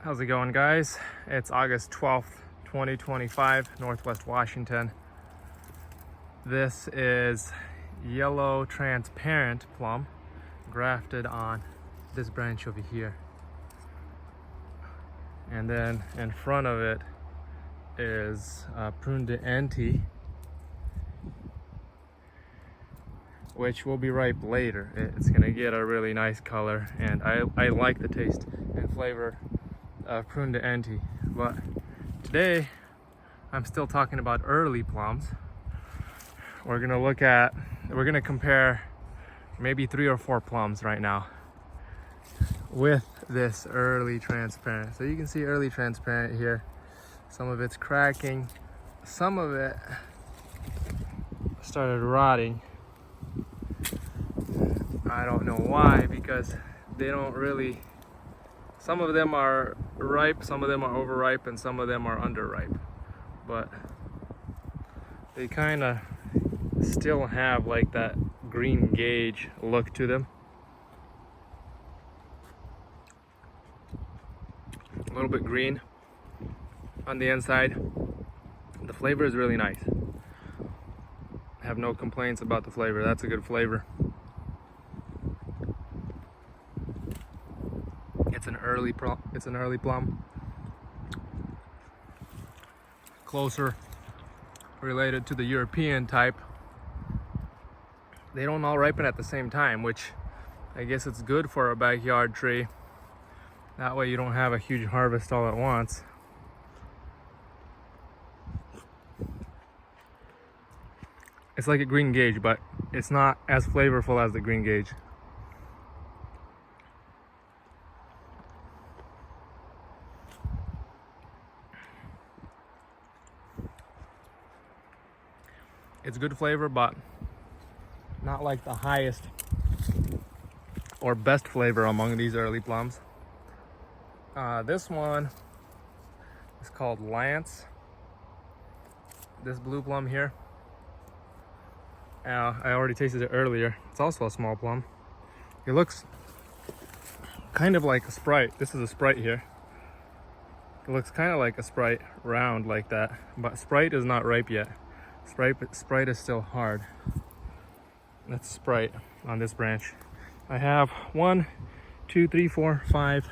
How's it going, guys? It's August 12th, 2025, Northwest Washington. This is yellow transparent plum grafted on this branch over here. And then in front of it is Prune de Anti, which will be ripe later. It's gonna get a really nice color, and I like the taste and flavor of Prune de Anti. But today I'm still talking about early plums. We're gonna compare maybe 3 or 4 plums right now with this early transparent. So you can see early transparent here. Some of it's cracking, some of it started rotting. I don't know why, because they don't really, some of them are ripe, some of them are overripe, and some of them are underripe. But they kind of still have like that green gauge look to them. A little bit green on the inside. The flavor is really nice. I have no complaints about the flavor. That's a good flavor. It's an early plum. Closer related to the European type. They don't all ripen at the same time, which I guess it's good for a backyard tree. That way you don't have a huge harvest all at once. It's like a green gauge, but it's not as flavorful as the green gauge. It's good flavor, but not like the highest or best flavor among these early plums. This one is called Lance. This blue plum here. I already tasted it earlier. It's also a small plum. It looks kind of like a Sprite. This is a Sprite here. It looks kind of like a Sprite, round like that. But Sprite is not ripe yet. Sprite is still hard. That's Sprite on this branch. I have 1, 2, 3, 4, 5,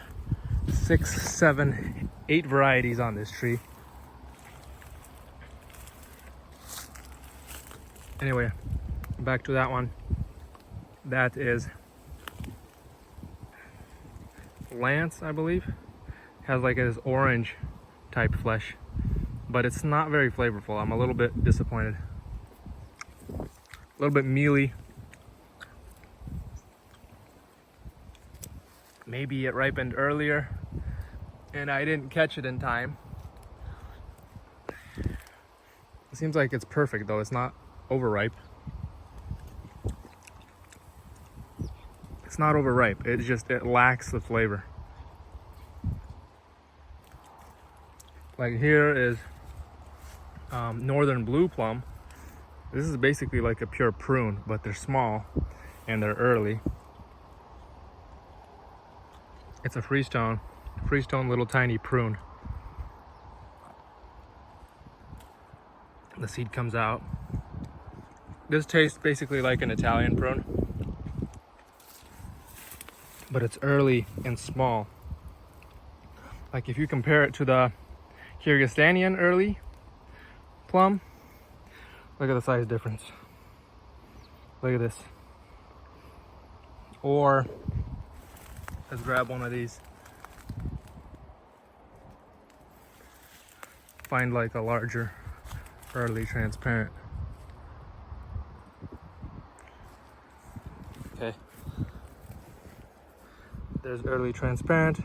6, 7, 8 varieties on this tree. Anyway, back to that one. That is Lance, I believe. Has like this orange type flesh, but it's not very flavorful. I'm a little bit disappointed. A little bit mealy. Maybe it ripened earlier and I didn't catch it in time. It seems like it's perfect though. It's not overripe. It's not overripe. It lacks the flavor. Like here is Northern Blue Plum. This is basically like a pure prune, but they're small and they're early. It's a freestone little tiny prune. The seed comes out. This tastes basically like an Italian prune, but it's early and small. Like if you compare it to the Kyrgyzstanian early plum, look at the size difference. Look at this. Or let's grab one of these. Find like a larger early transparent. Okay. There's early transparent.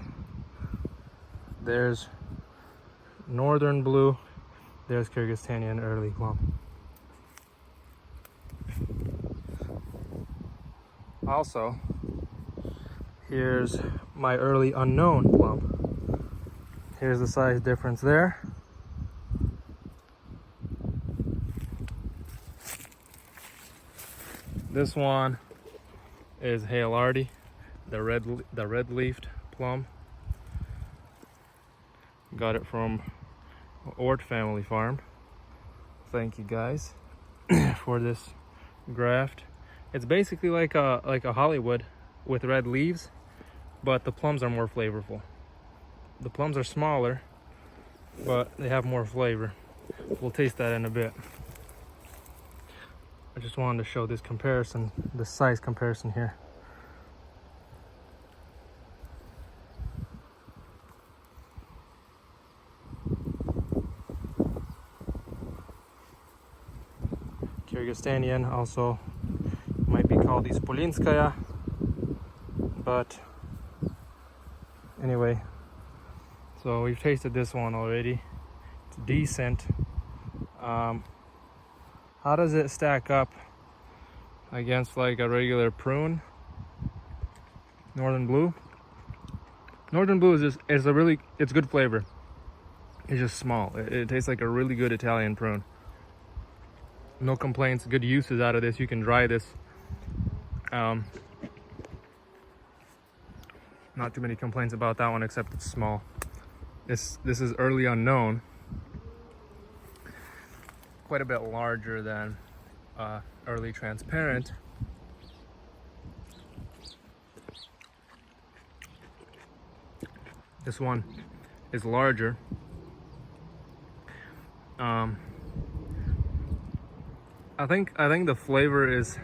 There's Northern Blue. There's Kyrgyzstanian early plum. Also, here's my early unknown plum. Here's the size difference there. This one is Haleardy, the red leafed plum. Got it from Ort Family Farm. Thank you guys for this graft. It's basically like a Hollywood with red leaves, but the plums are more flavorful. The plums are smaller, but they have more flavor. We'll taste that in a bit. I just wanted to show this comparison, the size comparison here. Kyrgyzstanian also might be called Ispolinskaya, but anyway, so we've tasted this one already. It's decent. How does it stack up against like a regular prune? Northern Blue. Northern Blue it's good flavor. It's just small. It tastes like a really good Italian prune. No complaints, good uses out of this. You can dry this. Not too many complaints about that one, except it's small. This is Early Unknown. Quite a bit larger than Early Transparent. This one is larger. I think the flavor is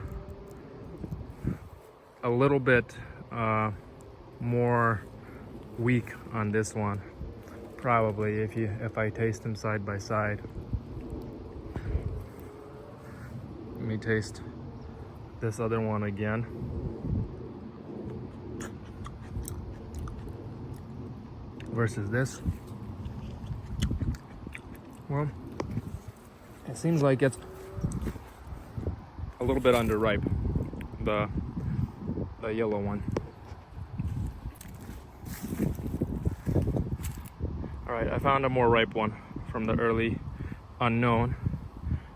a little bit more weak on this one, probably if I taste them side by side. Let me taste this other one again. Versus this. Well, it seems like it's a little bit underripe, the yellow one. All right, I found a more ripe one from the Early Unknown.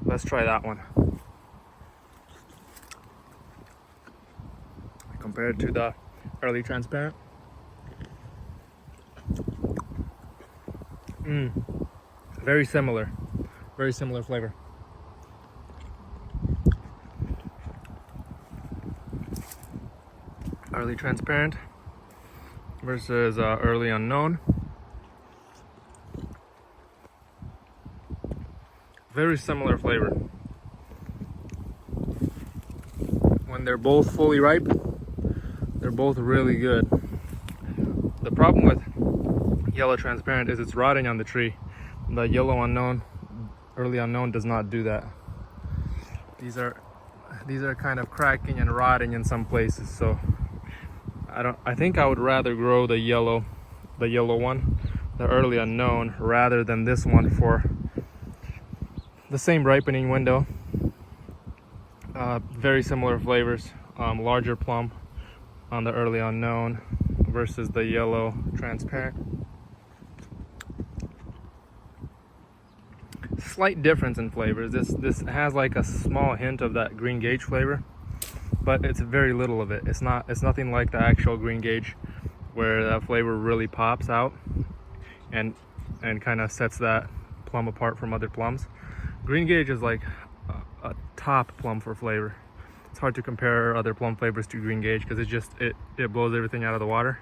Let's try that one. Compared to the Early Transparent. Very similar flavor. Early Transparent versus Early Unknown. Very similar flavor. When they're both fully ripe, they're both really good. The problem with Yellow Transparent is it's rotting on the tree. The Yellow Unknown, Early Unknown does not do that. These are kind of cracking and rotting in some places, so I think I would rather grow the yellow one, the Early Unknown, rather than this one for the same ripening window. Very similar flavors. Larger plum on the Early Unknown versus the Yellow Transparent. Slight difference in flavors. This has like a small hint of that green gage flavor, but it's very little of it. It's nothing like the actual green gage where that flavor really pops out and kind of sets that plum apart from other plums. Green gage is like a top plum for flavor. It's hard to compare other plum flavors to green gage because it blows everything out of the water.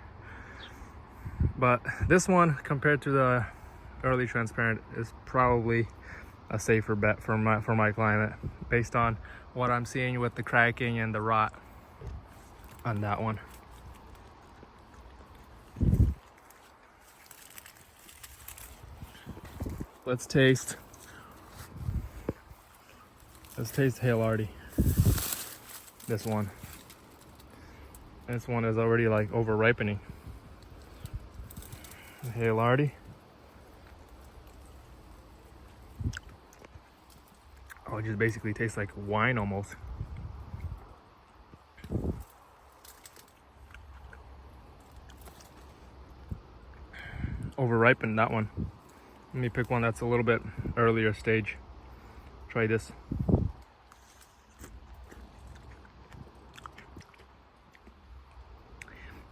But this one, compared to the Early Transparent, is probably a safer bet for my climate, based on what I'm seeing with the cracking and the rot on that one. Let's taste Haleardy. This one is already like over ripening. Haleardy. Oh, it just basically tastes like wine almost. Over ripened, that one. Let me pick one that's a little bit earlier stage. Try this.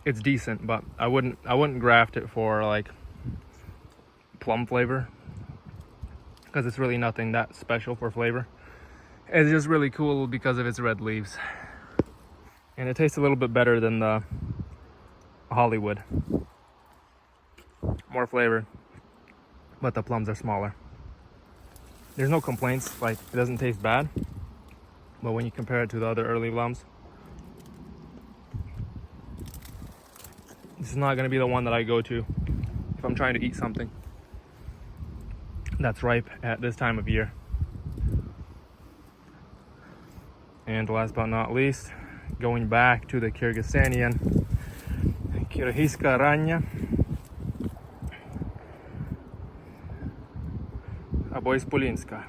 It's decent, but I wouldn't graft it for like plum flavor, because it's really nothing that special for flavor. It's just really cool because of its red leaves. And it tastes a little bit better than the Hollywood. More flavor, but the plums are smaller. There's no complaints, like it doesn't taste bad. But when you compare it to the other early plums, this is not gonna be the one that I go to if I'm trying to eat something that's ripe at this time of year. And last but not least, going back to the Kyrgyzstanian, Kyrgyzstanian, Aboispulinska.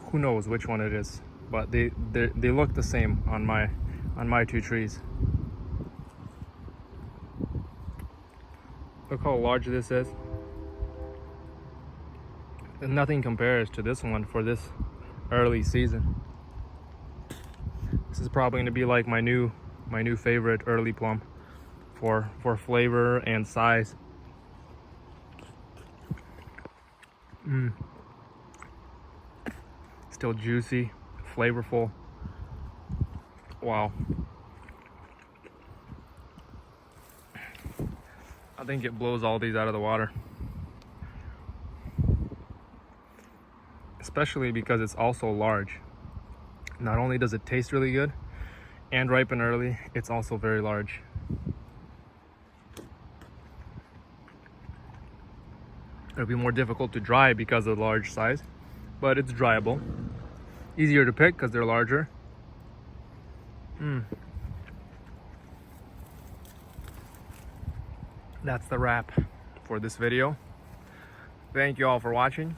Who knows which one it is, but they look the same on my two trees. Look how large this is. And nothing compares to this one for this early season. This is probably going to be like my new favorite early plum for flavor and size. Still juicy, flavorful. Wow. I think it blows all these out of the water. Especially because it's also large. Not only does it taste really good and ripen early, it's also very large. It'll be more difficult to dry because of the large size, but it's dryable. Easier to pick because they're larger. That's the wrap for this video. Thank you all for watching.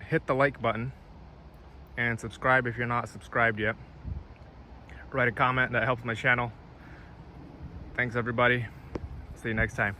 Hit the like button and subscribe if you're not subscribed yet. Write a comment, that helps my channel. Thanks everybody. See you next time.